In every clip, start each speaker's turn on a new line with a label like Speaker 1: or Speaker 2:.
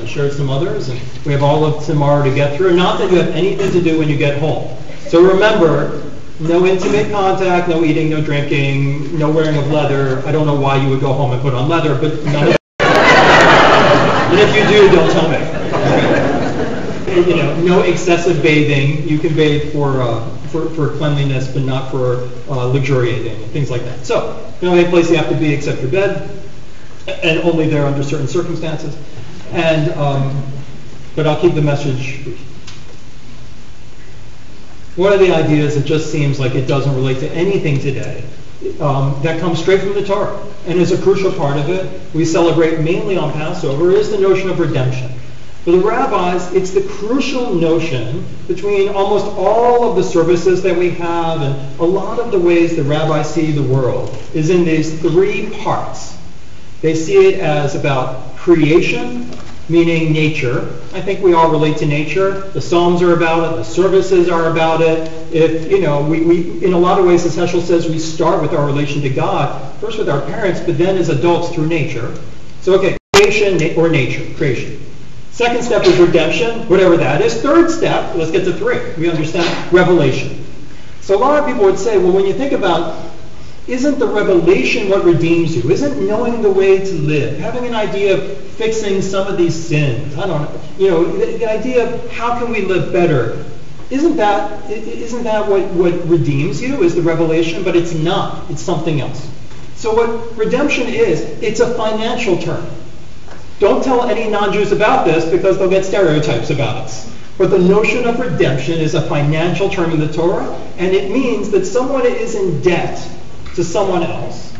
Speaker 1: I shared some others, and we have all of tomorrow to get through. Not that you have anything to do when you get home. So remember, no intimate contact, no eating, no drinking, no wearing of leather. I don't know why you would go home and put on leather, but none of and if you do, don't tell me. You know, no excessive bathing. You can bathe for cleanliness, but not for luxuriating and things like that. So, the only place you have to be except your bed, and only there under certain circumstances. And but I'll keep the message brief. One of the ideas that just seems like it doesn't relate to anything today, that comes straight from the Torah and is a crucial part of it, we celebrate mainly on Passover, is the notion of redemption. For the rabbis, it's the crucial notion between almost all of the services that we have and a lot of the ways the rabbis see the world is in these three parts. They see it as about creation, meaning nature. I think we all relate to nature. The Psalms are about it. The services are about it. If, you know, we in a lot of ways, as Heschel says, we start with our relation to God, first with our parents, but then as adults through nature. So, okay, creation or nature, creation. Second step is redemption, whatever that is. Third step, let's get to three. We understand revelation. So a lot of people would say, well, when you think about, isn't the revelation what redeems you? Isn't knowing the way to live, having an idea of fixing some of these sins, I don't know, you know, the idea of how can we live better, isn't that what redeems you, is the revelation? But it's not. It's something else. So what redemption is, it's a financial term. Don't tell any non-Jews about this because they'll get stereotypes about us. But the notion of redemption is a financial term in the Torah, and it means that someone is in debt to someone else,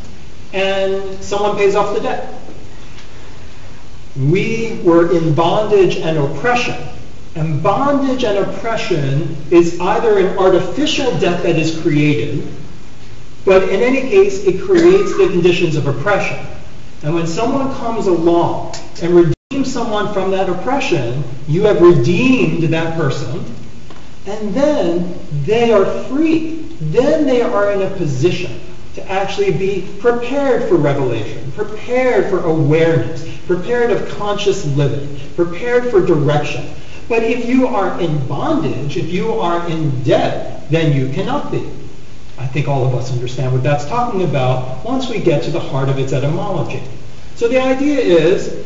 Speaker 1: and someone pays off the debt. We were in bondage and oppression. And bondage and oppression is either an artificial debt that is created, but in any case, it creates the conditions of oppression. And when someone comes along and redeems someone from that oppression, you have redeemed that person, and then they are free. Then they are in a position to actually be prepared for revelation, prepared for awareness, prepared of conscious living, prepared for direction. But if you are in bondage, if you are in debt, then you cannot be. I think all of us understand what that's talking about once we get to the heart of its etymology. So the idea is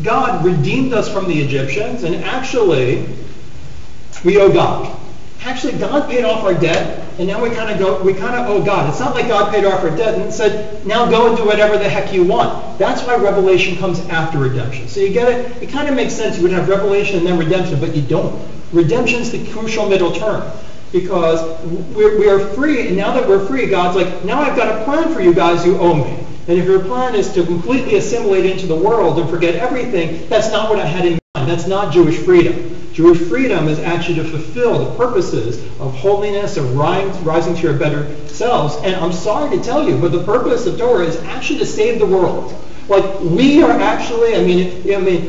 Speaker 1: God redeemed us from the Egyptians, and actually we owe God. Actually, God paid off our debt, and now we kind of owe God. It's not like God paid off our debt and said, now go and do whatever the heck you want. That's why revelation comes after redemption. So you get it? It kind of makes sense. You would have revelation and then redemption, but you don't. Redemption is the crucial middle term, because we are free, and now that we're free, God's like, now I've got a plan for you guys who owe me. And if your plan is to completely assimilate into the world and forget everything, that's not what I had in mind. That's not Jewish freedom. Jewish freedom is actually to fulfill the purposes of holiness, of rising to your better selves. And I'm sorry to tell you, but the purpose of Torah is actually to save the world. Like, we are actually,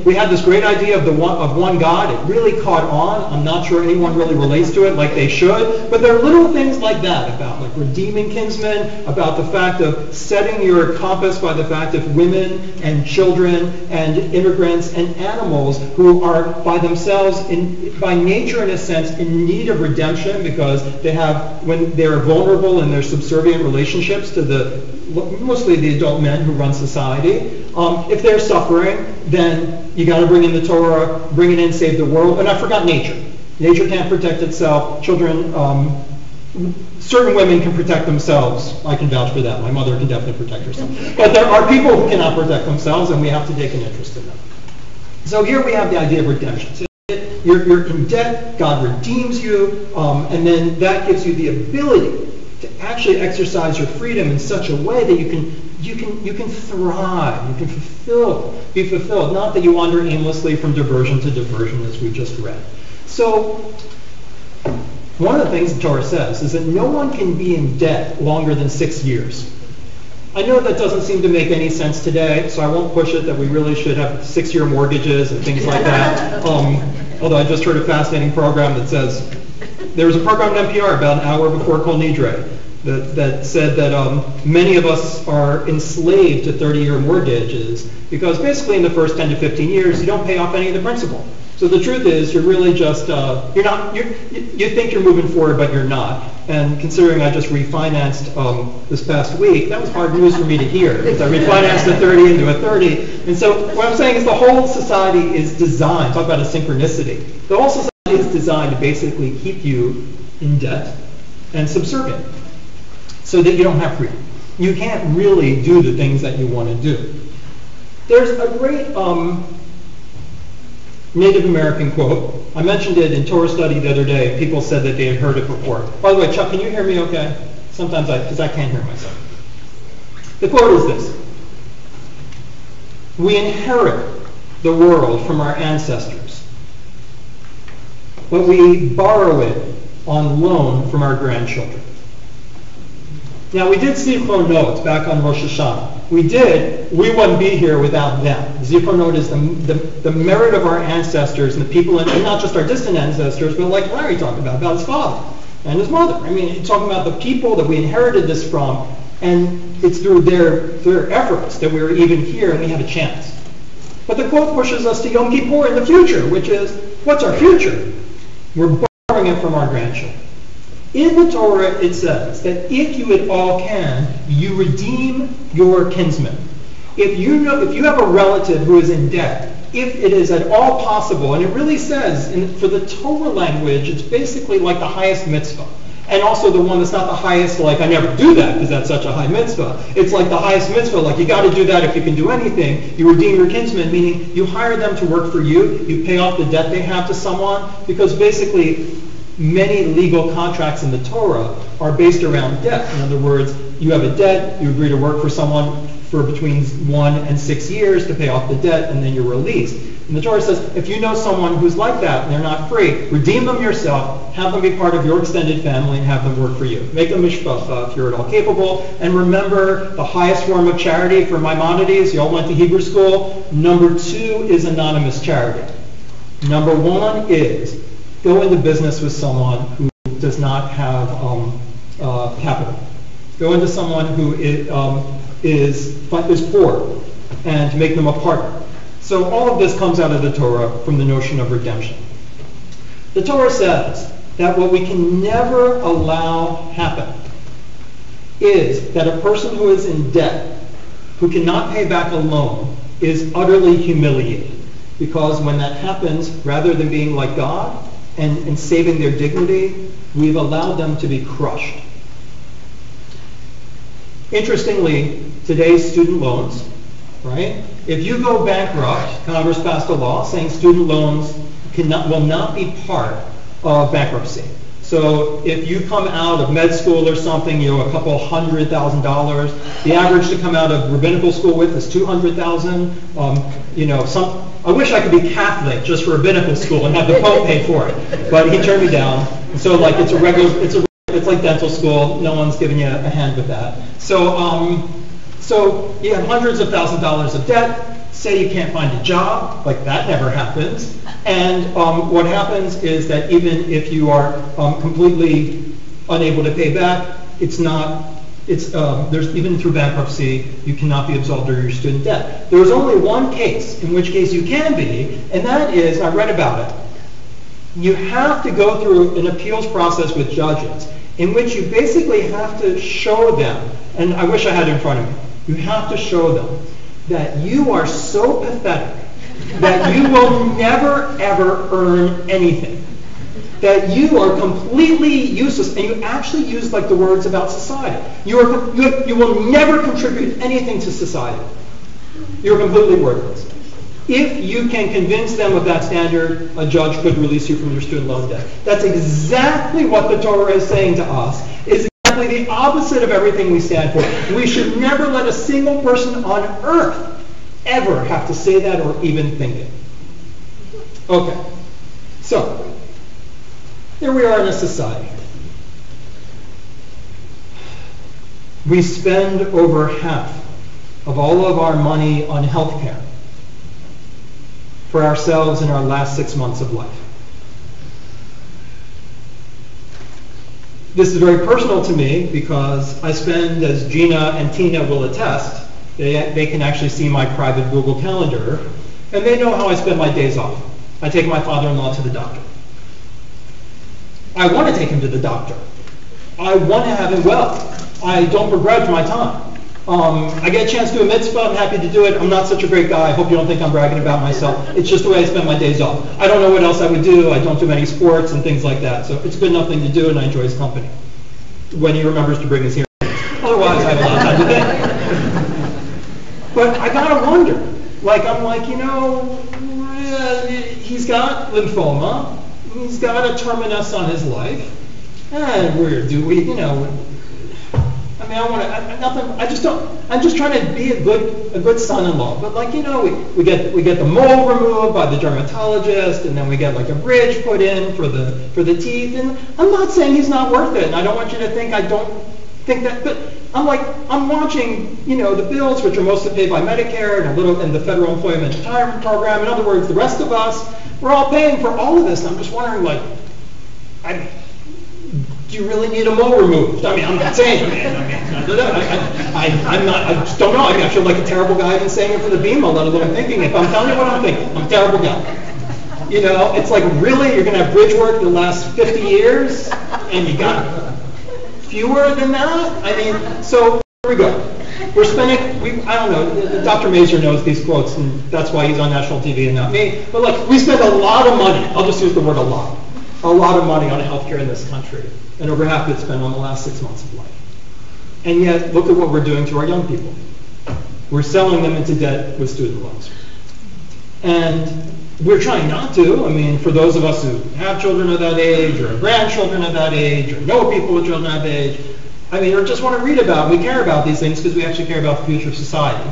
Speaker 1: we had this great idea of one God. It really caught on. I'm not sure anyone really relates to it like they should. But there are little things like that about like redeeming kinsmen, about the fact of setting your compass by the fact of women and children and immigrants and animals who are by themselves, by nature in a sense, in need of redemption because when they're vulnerable in their subservient relationships to mostly the adult men who run society. If they're suffering, then you got to bring in the Torah, bring it in, save the world. And I forgot nature. Nature can't protect itself. Children, certain women can protect themselves. I can vouch for that. My mother can definitely protect herself. But there are people who cannot protect themselves, and we have to take an interest in them. So here we have the idea of redemption. So you're in debt, God redeems you, and then that gives you the ability to actually exercise your freedom in such a way that you can thrive, you can be fulfilled, not that you wander aimlessly from diversion to diversion as we just read. So one of the things the Torah says is that no one can be in debt longer than 6 years. I know that doesn't seem to make any sense today, so I won't push it that we really should have 6-year mortgages and things like that. Although I just heard a fascinating program that says, there was a program on NPR about an hour before Kol Nidre that said that many of us are enslaved to 30-year mortgages because basically in the first 10 to 15 years you don't pay off any of the principal. So the truth is you're really just, you think you're moving forward but you're not. And considering I just refinanced this past week, that was hard news for me to hear because I refinanced a 30 into a 30. And so what I'm saying is the whole society is designed, talk about a synchronicity, the whole society is designed to basically keep you in debt and subservient so that you don't have freedom. You can't really do the things that you want to do. There's a great Native American quote. I mentioned it in Torah study the other day. People said that they had heard it before. By the way, Chuck, can you hear me okay? Sometimes because I can't hear myself. The quote is this: "We inherit the world from our ancestors, but we borrow it on loan from our grandchildren." Now, we did Zichronot back on Rosh Hashanah. We wouldn't be here without them. Zichronot is the merit of our ancestors and the people, and not just our distant ancestors, but like Larry talked about his father and his mother. I mean, talking about the people that we inherited this from, and it's through their efforts that we're even here and we have a chance. But the quote pushes us to Yom Kippur in the future, which is, what's our future? We're borrowing it from our grandchildren. In the Torah, it says that if you at all can, you redeem your kinsman. If you have a relative who is in debt, if it is at all possible, and it really says, for the Torah language, it's basically like the highest mitzvah. And also the one that's not the highest, like I never do that because that's such a high mitzvah. It's like the highest mitzvah, like you got to do that if you can do anything. You redeem your kinsman, meaning you hire them to work for you, you pay off the debt they have to someone, because basically many legal contracts in the Torah are based around debt. In other words, you have a debt, you agree to work for someone for between 1 and 6 years to pay off the debt, and then you're released. And the Torah says, if you know someone who's like that and they're not free, redeem them yourself, have them be part of your extended family, and have them work for you. Make them mishpacha if you're at all capable. And remember, the highest form of charity for Maimonides, you all went to Hebrew school, number 2 is anonymous charity. Number 1 is go into business with someone who does not have capital. Go into someone who is poor, and to make them a partner. So all of this comes out of the Torah from the notion of redemption. The Torah says that what we can never allow happen is that a person who is in debt, who cannot pay back a loan, is utterly humiliated. Because when that happens, rather than being like God, and saving their dignity, we've allowed them to be crushed. Interestingly, today's student loans, right? If you go bankrupt, Congress passed a law saying student loans will not be part of bankruptcy. So if you come out of med school or something, a couple $100,000. The average to come out of rabbinical school with is $200,000. I wish I could be Catholic just for rabbinical school and have the Pope pay for it, but he turned me down. So it's like dental school. No one's giving you a hand with that. So you have hundreds of thousands of dollars of debt. Say you can't find a job, like that never happens. And what happens is that even if you are completely unable to pay back, there's even through bankruptcy, you cannot be absolved of your student debt. There's only one case in which case you can be, and that is, I read about it, you have to go through an appeals process with judges in which you basically have to show them, and I wish I had it in front of me, you have to show them that you are so pathetic that you will never ever earn anything, that you are completely useless, and you actually use like the words about society. You will never contribute anything to society. You're completely worthless. If you can convince them of that standard, a judge could release you from your student loan debt. That's exactly what the Torah is saying to us. It's exactly the opposite of everything we stand for. We should never let a single person on earth ever have to say that or even think it. Okay, so here we are in a society. We spend over half of all of our money on health care for ourselves in our last 6 months of life. This is very personal to me because I spend, as Gina and Tina will attest, they can actually see my private Google Calendar, and they know how I spend my days off. I take my father-in-law to the doctor. I want to take him to the doctor. I want to have him well. I don't begrudge my time. I get a chance to do a mitzvah, I'm happy to do it. I'm not such a great guy. I hope you don't think I'm bragging about myself. It's just the way I spend my days off. I don't know what else I would do. I don't do many sports and things like that. So it's good enough thing to do, and I enjoy his company. When he remembers to bring his hearing aids. Otherwise, I have a lot of time to think. But I gotta wonder. I'm like, he's got lymphoma. He's got a terminus on his life. And where do we, I'm just trying to be a good son-in-law. But we get the mole removed by the dermatologist, and then we get a bridge put in for the teeth. And I'm not saying he's not worth it, and I don't want you to think I don't think that. But I'm watching the bills, which are mostly paid by Medicare and the Federal Employment Retirement Program. In other words, the rest of us, we're all paying for all of this. And I'm just wondering, do you really need a mole removed? I'm not saying, I just don't know. I feel like a terrible guy even saying it for the BMO, let alone thinking it. But I'm telling you what I'm thinking. I'm a terrible guy. It's really, you're going to have bridge work the last 50 years, and you got fewer than that? So here we go. We're spending, I don't know, Dr. Mazur knows these quotes, and that's why he's on national TV and not me. But we spend a lot of money. I'll just use the word a lot of money on healthcare in this country. And over half of it's spent on the last 6 months of life. And yet, look at what we're doing to our young people. We're selling them into debt with student loans. And we're trying not to. For those of us who have children of that age, or grandchildren of that age, or know people with children of that age, or just want to read about, we care about these things because we actually care about the future of society.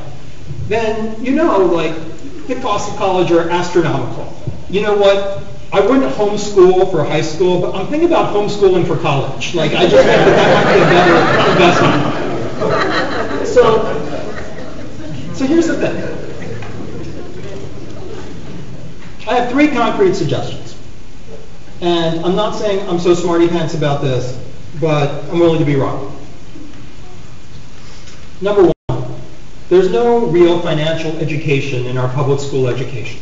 Speaker 1: Then, the costs of college are astronomical. You know what? I wouldn't homeschool for high school, but I'm thinking about homeschooling for college. I just think that might be a better investment. So here's the thing. I have 3 concrete suggestions. And I'm not saying I'm so smarty pants about this, but I'm willing to be wrong. Number 1, there's no real financial education in our public school education.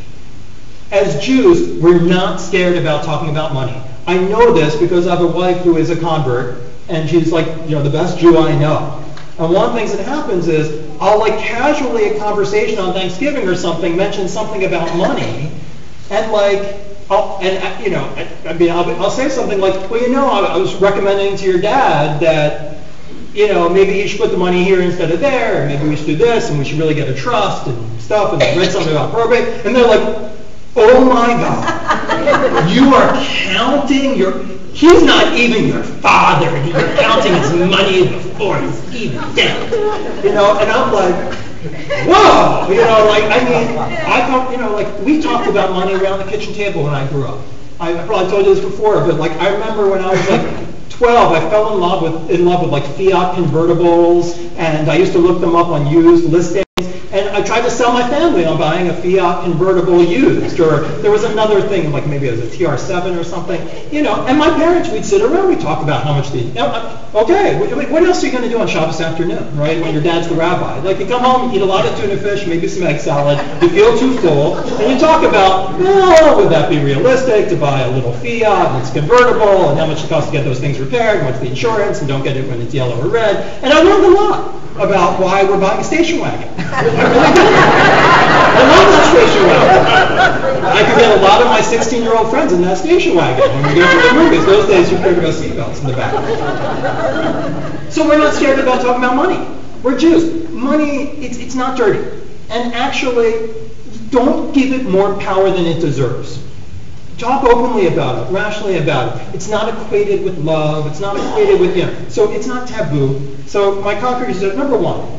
Speaker 1: As Jews, we're not scared about talking about money. I know this because I have a wife who is a convert, and she's the best Jew I know. And one of the things that happens is I'll casually, a conversation on Thanksgiving or something, mention something about money, and I'll say something like, I was recommending to your dad that, maybe he should put the money here instead of there, and maybe we should do this, and we should really get a trust and stuff, and I read something about probate, and they're like, oh my God, you are counting he's not even your father, you're counting his money before he's even dead. And I'm like, whoa, we talked about money around the kitchen table when I grew up. I probably told you this before, but I remember when I was 12, I fell in love with fiat convertibles, and I used to look them up on used listings. And I tried to sell my family on buying a Fiat convertible used, or there was another thing, maybe it was a TR7 or something, and my parents, we'd sit around, we'd talk about how much okay, what else are you going to do on Shabbos afternoon, right, when your dad's the rabbi? You come home, eat a lot of tuna fish, maybe some egg salad, you feel too full, and you talk about, would that be realistic to buy a little Fiat, and it's convertible, and how much it costs to get those things repaired, and what's the insurance, and don't get it when it's yellow or red, and I learned a lot about why we're buying a station wagon. I really do. I love that station wagon. I could get a lot of my 16-year-old friends in that station wagon when we go to the movies. Those days you cared about seatbelts in the back. So we're not scared about talking about money. We're Jews. Money, it's not dirty. And actually, don't give it more power than it deserves. Talk openly about it, rationally about it. It's not equated with love. It's not equated with, so it's not taboo. So my concrete is number 1.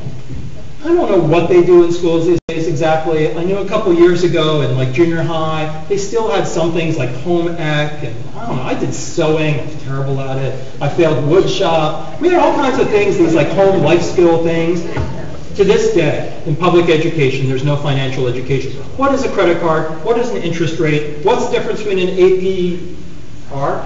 Speaker 1: I don't know what they do in schools these days exactly. I knew a couple years ago in junior high, they still had some things like home ec, and I don't know, I did sewing, I was terrible at it. I failed wood shop. We had all kinds of things, these home life skill things. To this day, in public education, there's no financial education. What is a credit card? What is an interest rate? What's the difference between an APR?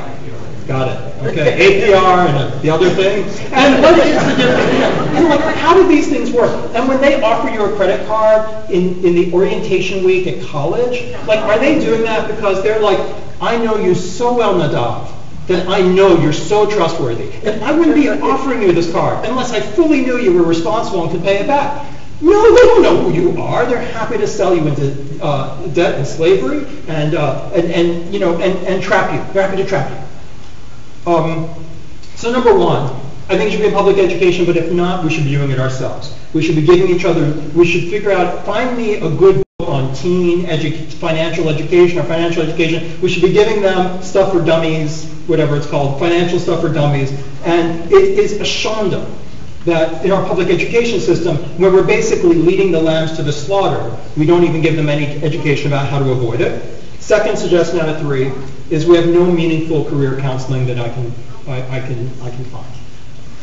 Speaker 1: Got it. Okay, APR and the other thing. And what is the difference? And like, how do these things work? And when they offer you a credit card in the orientation week at college, like, are they doing that because they're like, I know you so well, Nadav, that I know you're so trustworthy. And I wouldn't be offering you this card unless I fully knew you were responsible and could pay it back. No, they don't know who you are. They're happy to sell you into debt and slavery and trap you. They're happy to trap you. So number one, I think it should be in public education, but if not, we should be doing it ourselves. We should be giving each other, we should figure out, find me a good book on teen financial education or financial education. We should be giving them stuff for dummies, whatever it's called, financial stuff for dummies. And it is a shanda that in our public education system, where we're basically leading the lambs to the slaughter, we don't even give them any education about how to avoid it. Second suggestion out of three is we have no meaningful career counseling that I can find.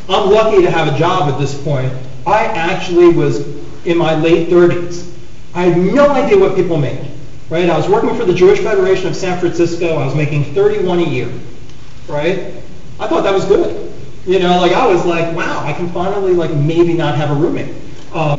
Speaker 1: I'm lucky to have a job at this point. I actually was in my late 30s. I had no idea what people made. Right? I was working for the Jewish Federation of San Francisco. I was making $31 a year. Right? I thought that was good. I was like, wow, I can finally maybe not have a roommate. I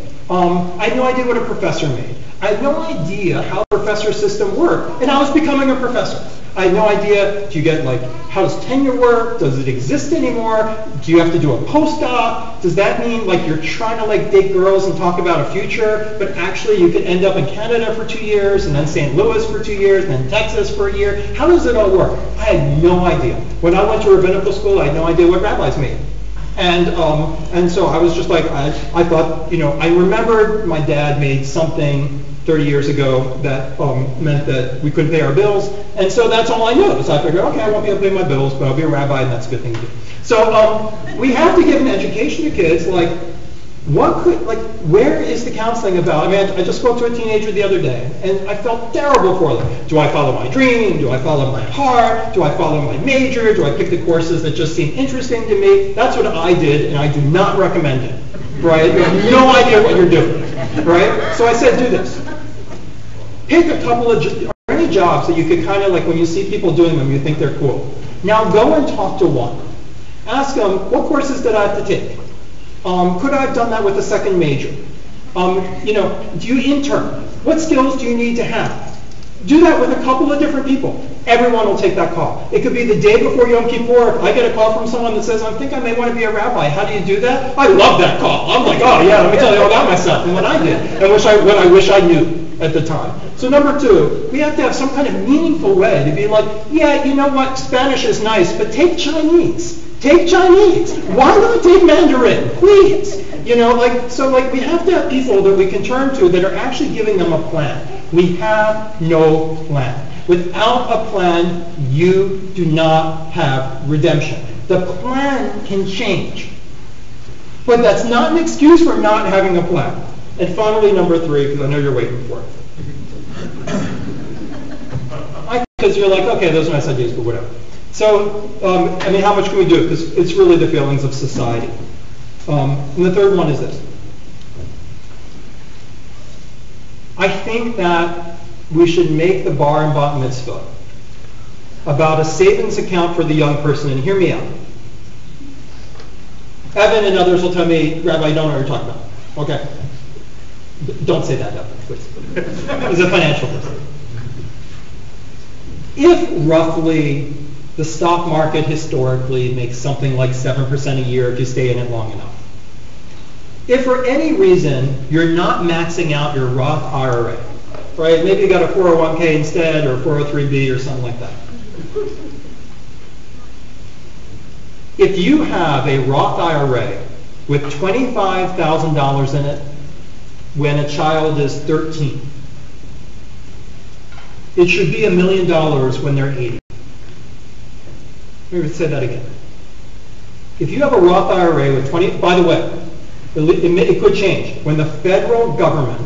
Speaker 1: had no idea what a professor made. I had no idea how the professor system worked, and I was becoming a professor. I had no idea, do you get how does tenure work? Does it exist anymore? Do you have to do a postdoc? Does that mean you're trying to date girls and talk about a future, but actually you could end up in Canada for 2 years, and then St. Louis for 2 years, and then Texas for a year? How does it all work? I had no idea. When I went to rabbinical school, I had no idea what rabbis made. And so I was just I thought, I remembered my dad made something 30 years ago that meant that we couldn't pay our bills, and so that's all I knew. So I figured, okay, I won't be able to pay my bills, but I'll be a rabbi, and that's a good thing to do. So we have to give an education to kids, where is the counseling about? I mean, I just spoke to a teenager the other day, and I felt terrible for them. Do I follow my dream? Do I follow my heart? Do I follow my major? Do I pick the courses that just seem interesting to me? That's what I did, and I do not recommend it. Right? You have no idea what you're doing. Right? So I said, do this. Pick a couple of any jobs that you could kind of when you see people doing them, you think they're cool. Now go and talk to one. Ask them, what courses did I have to take? Could I have done that with a second major? Do you intern? What skills do you need to have? Do that with a couple of different people. Everyone will take that call. It could be the day before Yom Kippur. If I get a call from someone that says, I think I may want to be a rabbi. How do you do that? I love that call. I'm like, oh yeah, let me tell you all about myself and what I did and what I wish I knew at the time. So number two, we have to have some kind of meaningful way to be yeah, you know what, Spanish is nice, but take Chinese. Take Chinese. Why not take Mandarin? Please. We have to have people that we can turn to that are actually giving them a plan. We have no plan. Without a plan, you do not have redemption. The plan can change. But that's not an excuse for not having a plan. And finally, number three, because I know you're waiting for it. Because you're okay, those are nice ideas, but whatever. So, how much can we do? Because it's really the feelings of society. And the third one is this. I think that we should make the bar and bat mitzvah about a savings account for the young person, and hear me out. Evan and others will tell me, Rabbi, you don't know what you're talking about. Okay. Don't say that, Evan, please. He's a financial person. If roughly the stock market historically makes something like 7% a year if you stay in it long enough, if for any reason you're not maxing out your Roth IRA, right? Maybe you got a 401k instead or a 403b or something like that. If you have a Roth IRA with $25,000 in it when a child is 13, it should be $1 million when they're 80. Let me say that again. If you have a Roth IRA with 20, by the way, it could change. When the federal government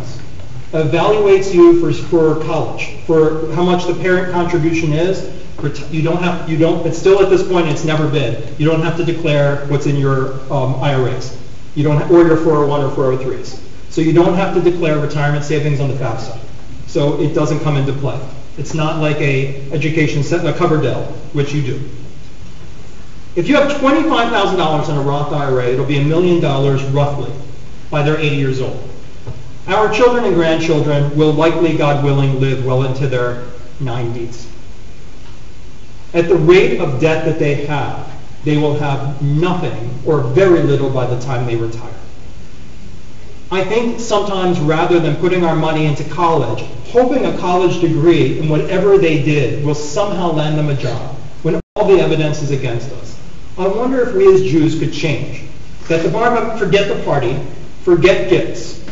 Speaker 1: evaluates you for college, for how much the parent contribution is, it's still at this point, it's never been. You don't have to declare what's in your IRAs. You don't, or your 401 or 403s. So you don't have to declare retirement savings on the FAFSA. So it doesn't come into play. It's not like a education set, a cover del, which you do. If you have $25,000 in a Roth IRA, it'll be $1 million roughly by they're 80 years old. Our children and grandchildren will likely, God willing, live well into their 90s. At the rate of debt that they will have nothing or very little by the time they retire. I think sometimes rather than putting our money into college, hoping a college degree in whatever they did will somehow land them a job when all the evidence is against us. I wonder if we as Jews could change. That the bar, forget the party, forget gifts,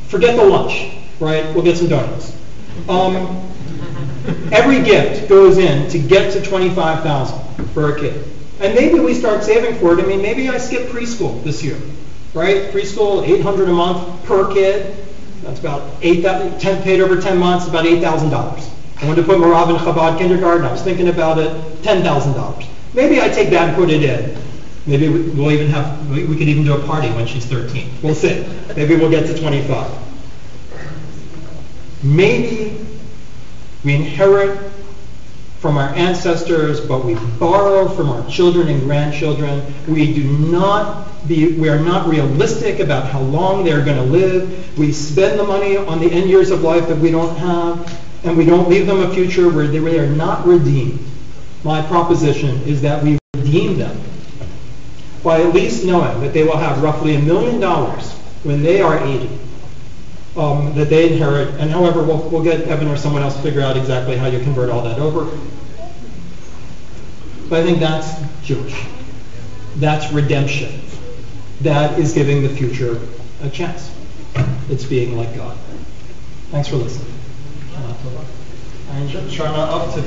Speaker 1: forget the lunch, right? We'll get some donuts. Every gift goes in to get to $25,000 for a kid. And maybe we start saving for it. I mean, maybe I skip preschool this year, right? Preschool, $800 a month per kid. That's about $8,000, paid over 10 months, about $8,000. I wanted to put Marav in Chabad kindergarten. I was thinking about it, $10,000. Maybe I take that and put it in. Maybe we'll even have, we could even do a party when she's 13. We'll see. Maybe we'll get to 25. Maybe we inherit from our ancestors, but we borrow from our children and grandchildren. We are not realistic about how long they're going to live. We spend the money on the end years of life that we don't have, and we don't leave them a future where they are not redeemed. My proposition is that we redeem them by at least knowing that they will have roughly $1 million when they are 80, that they inherit. And however, we'll get Evan or someone else to figure out exactly how you convert all that over. But I think that's Jewish. That's redemption. That is giving the future a chance. It's being like God. Thanks for listening. And Shana, up to